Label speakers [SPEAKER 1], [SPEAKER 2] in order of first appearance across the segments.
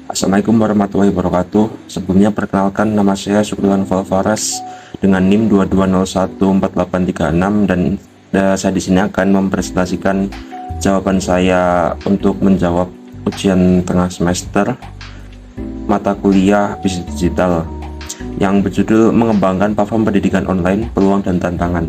[SPEAKER 1] Assalamualaikum warahmatullahi wabarakatuh. Sebelumnya perkenalkan, nama saya Sukriwan Valvares dengan NIM 22014836 dan saya di sini akan mempresentasikan jawaban saya untuk menjawab ujian tengah semester mata kuliah bisnis digital yang berjudul mengembangkan platform pendidikan online, peluang dan tantangan.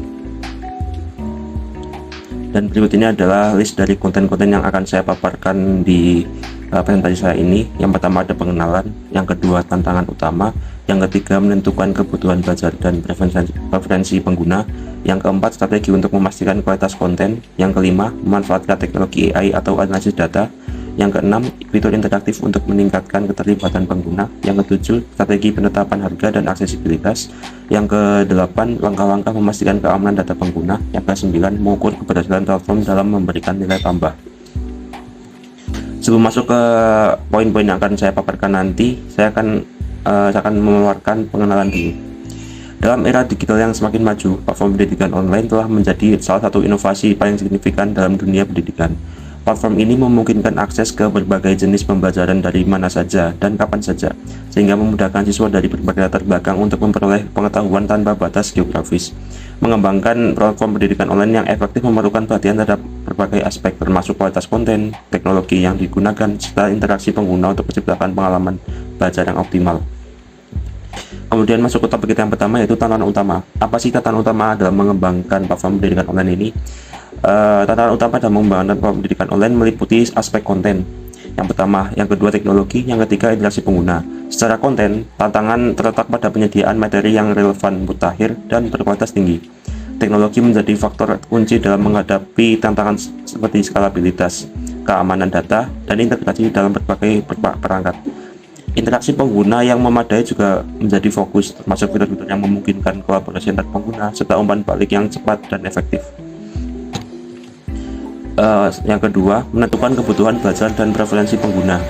[SPEAKER 1] Dan berikut ini adalah list dari konten-konten yang akan saya paparkan di presentasi saya ini. Yang pertama ada pengenalan, yang kedua tantangan utama, yang ketiga menentukan kebutuhan belajar dan preferensi pengguna, yang keempat strategi untuk memastikan kualitas konten, yang kelima memanfaatkan teknologi AI atau analisis data, yang keenam fitur interaktif untuk meningkatkan keterlibatan pengguna, yang ketujuh strategi penetapan harga dan aksesibilitas, yang kedelapan langkah-langkah memastikan keamanan data pengguna, yang kesembilan mengukur keberhasilan platform dalam memberikan nilai tambah. Sebelum masuk ke poin-poin yang akan saya paparkan nanti, saya akan mengeluarkan pengenalan dulu. Dalam era digital yang semakin maju, platform pendidikan online telah menjadi salah satu inovasi paling signifikan dalam dunia pendidikan. Platform ini memungkinkan akses ke berbagai jenis pembelajaran dari mana saja dan kapan saja, sehingga memudahkan siswa dari berbagai latar belakang untuk memperoleh pengetahuan tanpa batas geografis. Mengembangkan platform pendidikan online yang efektif memerlukan perhatian terhadap berbagai aspek, termasuk kualitas konten, teknologi yang digunakan, serta interaksi pengguna untuk menciptakan pengalaman belajar yang optimal. Kemudian masuk ke topik kita yang pertama, yaitu tantangan utama. Apa sih tantangan utama dalam mengembangkan platform pendidikan online ini? Tantangan utama dalam mengembangkan platform pendidikan online meliputi aspek konten. Yang pertama, yang kedua teknologi, yang ketiga interaksi pengguna. Secara konten, tantangan terletak pada penyediaan materi yang relevan, mutakhir, dan berkualitas tinggi. Teknologi menjadi faktor kunci dalam menghadapi tantangan seperti skalabilitas, keamanan data, dan integrasi dalam berbagai perangkat. Interaksi pengguna yang memadai juga menjadi fokus, termasuk fitur-fitur yang memungkinkan kolaborasi antar pengguna serta umpan balik yang cepat dan efektif. Yang kedua, menentukan kebutuhan belajar dan preferensi pengguna.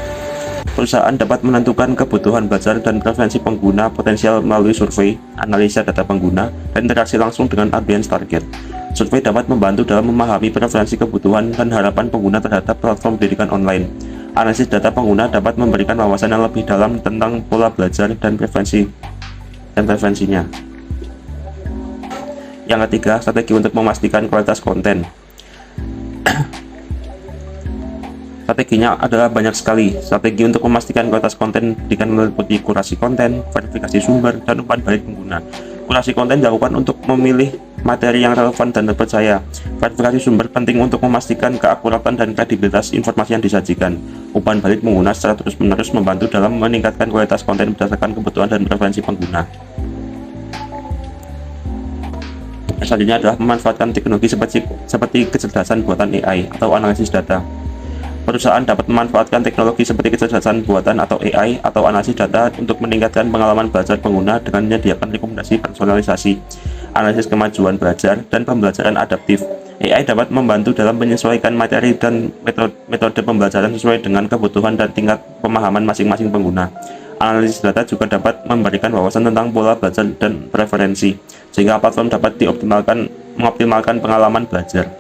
[SPEAKER 1] Perusahaan dapat menentukan kebutuhan belajar dan preferensi pengguna potensial melalui survei, analisa data pengguna, dan interaksi langsung dengan audiens target. Survei dapat membantu dalam memahami preferensi kebutuhan dan harapan pengguna terhadap platform pendidikan online. Analisis data pengguna dapat memberikan wawasan yang lebih dalam tentang pola belajar dan preferensinya. Yang ketiga, strategi untuk memastikan kualitas konten. Strateginya adalah banyak sekali. Strategi untuk memastikan kualitas konten dengan meliputi kurasi konten, verifikasi sumber, dan umpan balik pengguna. Kurasi konten dilakukan untuk memilih materi yang relevan dan terpercaya. Verifikasi sumber penting untuk memastikan keakuratan dan kredibilitas informasi yang disajikan. Umpan balik pengguna secara terus-menerus membantu dalam meningkatkan kualitas konten berdasarkan kebutuhan dan preferensi pengguna. Selanjutnya adalah memanfaatkan teknologi seperti kecerdasan buatan AI atau analisis data. Perusahaan dapat memanfaatkan teknologi seperti kecerdasan buatan atau AI atau analisis data untuk meningkatkan pengalaman belajar pengguna dengan menyediakan rekomendasi personalisasi, analisis kemajuan belajar, dan pembelajaran adaptif. AI dapat membantu dalam menyesuaikan materi dan metode pembelajaran sesuai dengan kebutuhan dan tingkat pemahaman masing-masing pengguna. Analisis data juga dapat memberikan wawasan tentang pola belajar dan preferensi, sehingga platform dapat mengoptimalkan pengalaman belajar.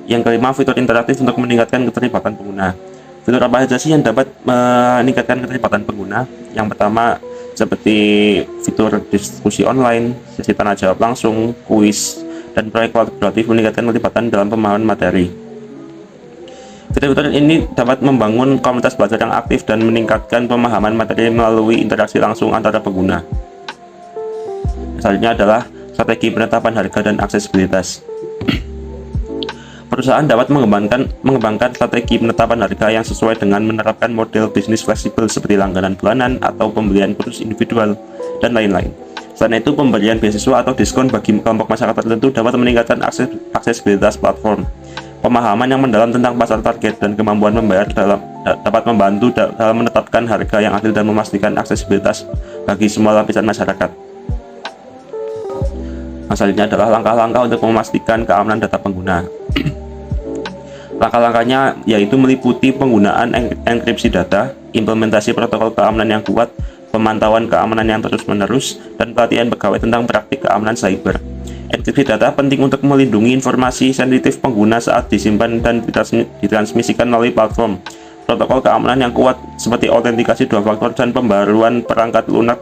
[SPEAKER 1] Yang kelima, fitur interaktif untuk meningkatkan keterlibatan pengguna. Fitur apa saja sih yang dapat meningkatkan keterlibatan pengguna? Yang pertama, seperti fitur diskusi online, sesi tanya jawab langsung, kuis, dan proyek kolaboratif meningkatkan keterlibatan dalam pemahaman materi. Fitur-fitur ini dapat membangun komunitas belajar yang aktif dan meningkatkan pemahaman materi melalui interaksi langsung antara pengguna. Selanjutnya adalah strategi penetapan harga dan aksesibilitas. Perusahaan dapat mengembangkan strategi penetapan harga yang sesuai dengan menerapkan model bisnis fleksibel seperti langganan bulanan atau pembelian khusus individual, dan lain-lain. Selain itu, pemberian beasiswa atau diskon bagi kelompok masyarakat tertentu dapat meningkatkan aksesibilitas platform. Pemahaman yang mendalam tentang pasar target dan kemampuan membayar dapat membantu dalam menetapkan harga yang adil dan memastikan aksesibilitas bagi semua lapisan masyarakat. Selanjutnya adalah langkah-langkah untuk memastikan keamanan data pengguna. Langkah-langkahnya yaitu meliputi penggunaan enkripsi data, implementasi protokol keamanan yang kuat, pemantauan keamanan yang terus-menerus, dan pelatihan pegawai tentang praktik keamanan cyber. Enkripsi data penting untuk melindungi informasi sensitif pengguna saat disimpan dan ditransmisikan melalui platform. Protokol keamanan yang kuat seperti autentikasi dua faktor dan pembaruan perangkat lunak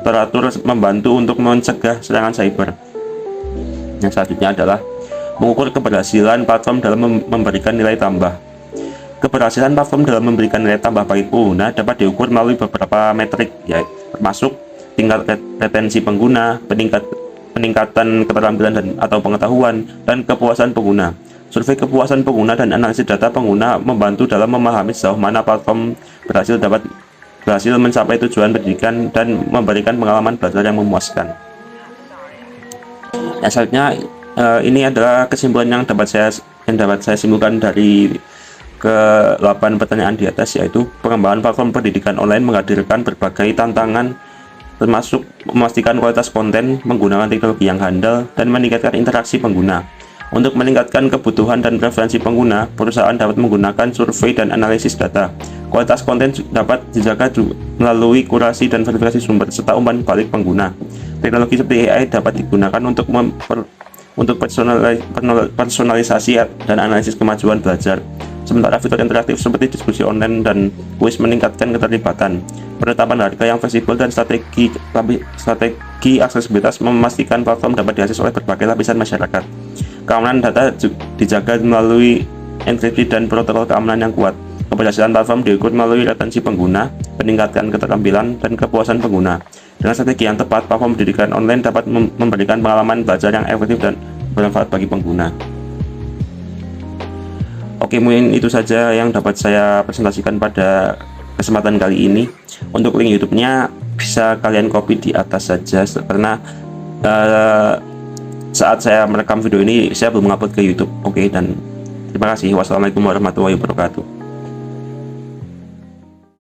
[SPEAKER 1] teratur membantu untuk mencegah serangan cyber. Yang selanjutnya adalah mengukur keberhasilan platform dalam memberikan nilai tambah. Keberhasilan platform dalam memberikan nilai tambah bagi pengguna dapat diukur melalui beberapa metrik, yaitu termasuk tingkat retensi pengguna, peningkatan keterampilan atau pengetahuan, dan kepuasan pengguna. Survei kepuasan pengguna dan analisis data pengguna membantu dalam memahami sejauh mana platform berhasil mencapai tujuan pendidikan dan memberikan pengalaman belajar yang memuaskan. Selanjutnya, ini adalah kesimpulan yang dapat saya simpulkan dari ke-8 pertanyaan di atas, yaitu pengembangan platform pendidikan online menghadirkan berbagai tantangan, termasuk memastikan kualitas konten, menggunakan teknologi yang handal, dan meningkatkan interaksi pengguna. Untuk meningkatkan kebutuhan dan preferensi pengguna, perusahaan dapat menggunakan survei dan analisis data. Kualitas konten dapat dijaga melalui kurasi dan verifikasi sumber, serta umpan balik pengguna. Teknologi seperti AI dapat digunakan untuk personalisasi dan analisis kemajuan belajar. Sementara fitur interaktif seperti diskusi online dan kuis meningkatkan keterlibatan. Penetapan harga yang fleksibel dan strategi aksesibilitas memastikan platform dapat diakses oleh berbagai lapisan masyarakat. Keamanan data dijaga melalui enkripsi dan protokol keamanan yang kuat. Keberhasilan platform diukur melalui retensi pengguna, peningkatan keterampilan, dan kepuasan pengguna. Dengan strategi yang tepat, platform pendidikan online dapat memberikan pengalaman belajar yang efektif dan bermanfaat bagi pengguna. Oke, mungkin itu saja yang dapat saya presentasikan pada kesempatan kali ini. Untuk link YouTube-nya bisa kalian copy di atas saja, karena saat saya merekam video ini saya belum upload ke YouTube. Oke, dan terima kasih. Wassalamualaikum warahmatullahi wabarakatuh.